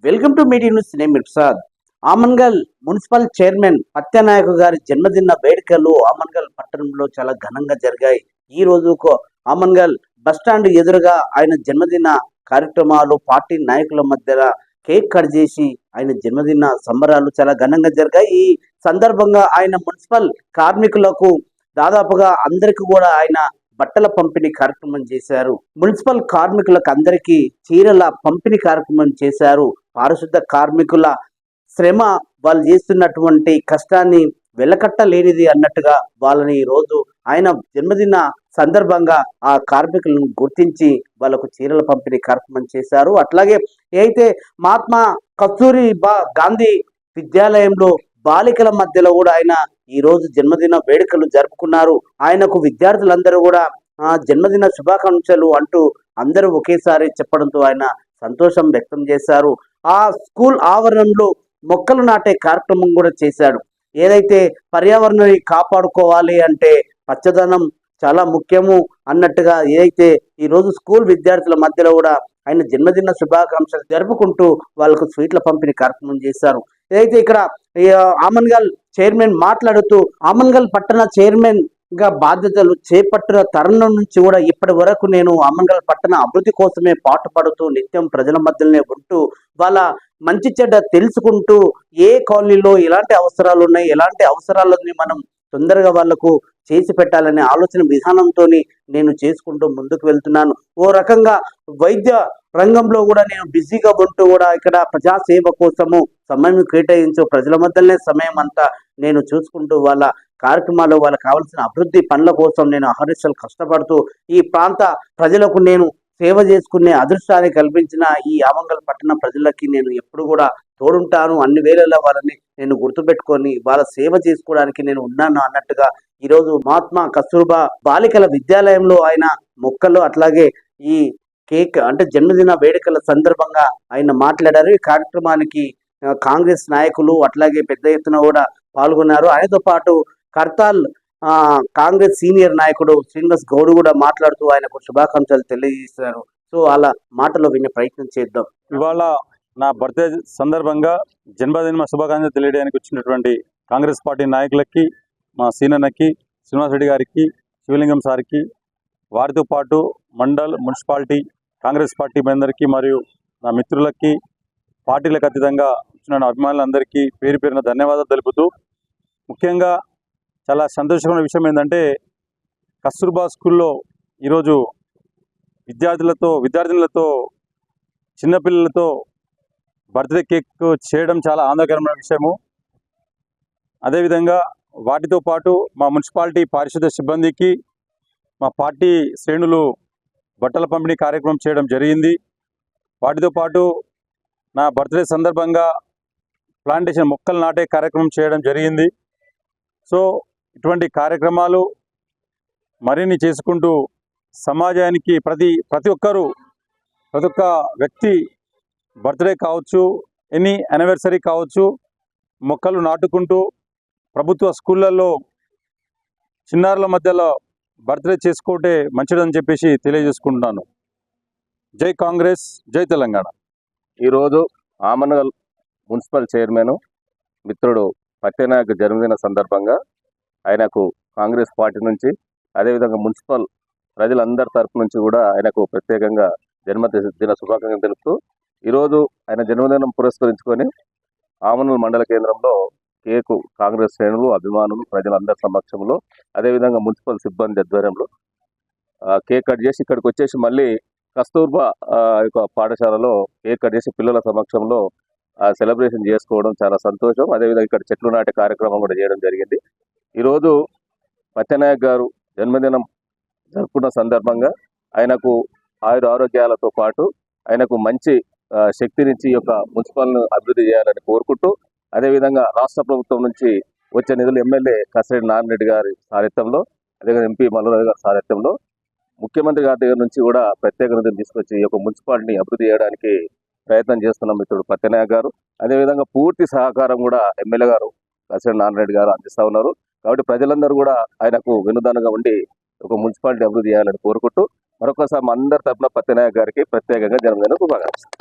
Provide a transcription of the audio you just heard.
Welcome to media news. నేను Prasad. Amangal municipal chairman పత్యనాయక్ గారి జన్మదిన వేడుకలు ఆమన్గల్ పట్టణంలో చాలా ఘనంగా జరిగాయి. ఈ రోజు ఆమన్గల్ బస్టాండ్ ఎదురుగా ఆయన జన్మదిన కార్యక్రమాలు పార్టీ నాయకుల మధ్య కేక్ కట్ చేసి ఆయన జన్మదిన సంబరాలు చాలా ఘనంగా జరిగాయి. ఈ సందర్భంగా ఆయన మున్సిపల్ కార్మికులకు దాదాపుగా అందరికీ కూడా ఆయన బట్టల పంపిణీ కార్యక్రమం చేశారు. మున్సిపల్ కార్మికులకు అందరికీ చీరల పంపిణీ కార్యక్రమం చేశారు. పారిశుద్ధ కార్మికుల శ్రమ, వాళ్ళు చేస్తున్నటువంటి కష్టాన్ని వెలకట్టలేనిది అన్నట్టుగా వాళ్ళని ఈ రోజు ఆయన జన్మదిన సందర్భంగా ఆ కార్మికులను గుర్తించి వాళ్ళకు చీరల పంపిణీ కార్యక్రమం చేశారు. అట్లాగే అయితే మహాత్మా కస్తూరిబా గాంధీ విద్యాలయంలో బాలికల మధ్యలో కూడా ఆయన ఈ రోజు జన్మదిన వేడుకలు జరుపుకున్నారు. ఆయనకు విద్యార్థులందరూ కూడా జన్మదిన శుభాకాంక్షలు అంటూ అందరూ ఒకేసారి చెప్పడంతో ఆయన సంతోషం వ్యక్తం చేశారు. ఆ స్కూల్ ఆవరణంలో మొక్కలు నాటే కార్యక్రమం కూడా చేశాడు. ఏదైతే పర్యావరణాన్ని కాపాడుకోవాలి అంటే పచ్చదనం చాలా ముఖ్యము అన్నట్టుగా ఏదైతే ఈరోజు స్కూల్ విద్యార్థుల మధ్యలో కూడా ఆయన జన్మదిన శుభాకాంక్షలు జరుపుకుంటూ వాళ్ళకు స్వీట్ల పంపిణీ కార్యక్రమం చేశారు. ఏదైతే ఇక్కడ ఆమన్గల్ చైర్మన్ మాట్లాడుతూ ఆమన్గల్ పట్టణ చైర్మన్ గా బాధ్యతలు చేపట్టిన తరుణం నుంచి కూడా ఇప్పటి వరకు నేను ఆమన్గల్ పట్టణ అభివృద్ధి కోసమే పాటుపడుతూ నిత్యం ప్రజల మధ్యలోనే ఉంటూ వాళ్ళ మంచి చెడ్డ తెలుసుకుంటూ ఏ కాలనీలో ఎలాంటి అవసరాలు ఉన్నాయి, ఎలాంటి అవసరాలని మనం తొందరగా వాళ్లకు చేసి పెట్టాలనే ఆలోచన విధానంతో నేను చేసుకుంటూ ముందుకు వెళ్తున్నాను. ఓ రకంగా వైద్య రంగంలో కూడా నేను బిజీగా ఉంటూ కూడా ఇక్కడ ప్రజాసేవ కోసము సమయం కేటాయించు ప్రజల మధ్యలోనే సమయం అంతా నేను చూసుకుంటూ వాళ్ళ కార్యక్రమాలు వాళ్ళకి కావాల్సిన అభివృద్ధి పనుల కోసం నేను అహర్నిశలు కష్టపడుతూ ఈ ప్రాంత ప్రజలకు నేను సేవ చేసుకునే అదృష్టాన్ని కల్పించిన ఈ ఆమన్గల్ పట్టణ ప్రజలకి నేను ఎప్పుడు కూడా తోడుంటాను. అన్ని వేళల్లో వాళ్ళని నేను గుర్తుపెట్టుకొని వాళ్ళ సేవ చేసుకోవడానికి నేను ఉన్నాను అన్నట్టుగా ఈరోజు మహాత్మా కస్తూర్బా బాలికల విద్యాలయంలో ఆయన మొక్కలు అట్లాగే ఈ కేక్ అంటే జన్మదిన వేడుకల సందర్భంగా ఆయన మాట్లాడారు. ఈ కార్యక్రమానికి కాంగ్రెస్ నాయకులు అట్లాగే పెద్ద ఎత్తున కూడా పాల్గొన్నారు. ఆయనతో పాటు కర్తాల్ కాంగ్రెస్ సీనియర్ నాయకుడు శ్రీనివాస్ గౌడ్ కూడా మాట్లాడుతూ ఆయనకు శుభాకాంక్షలు తెలియజేశారు. సో అలా మాటలో వినే ప్రయత్నం చేద్దాం. ఇవాళ నా బర్త్డే సందర్భంగా జన్మదిన శుభాకాంక్షలు తెలియడానికి వచ్చినటువంటి కాంగ్రెస్ పార్టీ నాయకులకి, మా సీనన్నకి, శ్రీనివాస్ రెడ్డి గారికి, శివలింగం సార్కి, వారితో పాటు మండల్ మున్సిపాలిటీ కాంగ్రెస్ పార్టీ అందరికీ మరియు నా మిత్రులకి, పార్టీలకు అతీతంగా వచ్చిన అభిమానులందరికీ పేరు పేరున ధన్యవాదాలు తెలుపుతూ, ముఖ్యంగా చాలా సంతోషమైన విషయం ఏంటంటే కస్తూర్బా స్కూల్లో ఈరోజు విద్యార్థులతో చిన్నపిల్లలతో బర్త్డే కేక్ చేయడం చాలా ఆనందకరమైన విషయము. అదేవిధంగా వాటితో పాటు మా మున్సిపాలిటీ పారిశుద్ధ్య సిబ్బందికి మా పార్టీ శ్రేణులు బట్టల పంపిణీ కార్యక్రమం చేయడం జరిగింది. వాటితో పాటు నా బర్త్డే సందర్భంగా ప్లాంటేషన్ మొక్కలు నాటే కార్యక్రమం చేయడం జరిగింది. సో ఇటువంటి కార్యక్రమాలు మరిన్ని చేసుకుంటూ సమాజానికి ప్రతి ఒక్క వ్యక్తి బర్త్డే కావచ్చు, ఎనీ యానివర్సరీ కావచ్చు, మొక్కలు నాటుకుంటూ ప్రభుత్వ స్కూళ్ళల్లో చిన్నారుల మధ్యలో బర్త్డే చేసుకోవటే మంచిదని చెప్పేసి తెలియజేసుకుంటున్నాను. జై కాంగ్రెస్, జై తెలంగాణ. ఈరోజు ఆమన్గల్ మున్సిపల్ చైర్మన్ మిత్రుడు పత్యనాయక్ జన్మదిన సందర్భంగా ఆయనకు కాంగ్రెస్ పార్టీ నుంచి అదేవిధంగా మున్సిపల్ ప్రజలందరి తరపు నుంచి కూడా ఆయనకు ప్రత్యేకంగా జన్మదిన శుభాకాంక్షలు తెలుపుతూ ఈరోజు ఆయన జన్మదినం పురస్కరించుకొని ఆమన్గల్ మండల కేంద్రంలో కేకు కాంగ్రెస్ శ్రేణులు, అభిమానులు, ప్రజలందరి సమక్షంలో అదేవిధంగా మున్సిపల్ సిబ్బంది ఆధ్వర్యంలో కేక్ కట్ చేసి ఇక్కడికి వచ్చేసి మళ్ళీ కస్తూర్బా యొక్క పాఠశాలలో కేక్ కట్ చేసి పిల్లల సమక్షంలో సెలబ్రేషన్ చేసుకోవడం చాలా సంతోషం. అదేవిధంగా ఇక్కడ చెట్లు నాటే కార్యక్రమం కూడా చేయడం జరిగింది. ఈరోజు పత్యనాయక్ గారు జన్మదినం జరుపుకున్న సందర్భంగా ఆయనకు ఆరోగ్యాలతో పాటు ఆయనకు మంచి శక్తినిచ్చి ఈ యొక్క మున్సిపల్ను అభివృద్ధి చేయాలని కోరుకుంటూ, అదేవిధంగా రాష్ట్ర ప్రభుత్వం నుంచి వచ్చే నిధులు ఎమ్మెల్యే కసిరెడ్డి నారాయణరెడ్డి గారి సారథ్యంలో, అదేవిధంగా ఎంపీ మల్లారెడ్డి గారి సారథ్యంలో, ముఖ్యమంత్రి గారి దగ్గర నుంచి కూడా ప్రత్యేక నిధులు తీసుకొచ్చి ఈ యొక్క మున్సిపాలిటీని అభివృద్ధి చేయడానికి ప్రయత్నం చేస్తున్న మిత్రుడు పత్యనాయక్ గారు. అదేవిధంగా పూర్తి సహకారం కూడా ఎమ్మెల్యే గారు కసిరెడ్డి నారాయణరెడ్డి గారు అందిస్తూ ఉన్నారు. కాబట్టి ప్రజలందరూ కూడా ఆయనకు వెన్నుదన్నుగా ఉండి ఒక మున్సిపాలిటీ అభివృద్ధి చేయాలని కోరుకుంటూ మరొకసారి అందరి తరఫున పత్యనాయక్ గారికి ప్రత్యేకంగా జన్మదిన శుభాకాంక్షలు.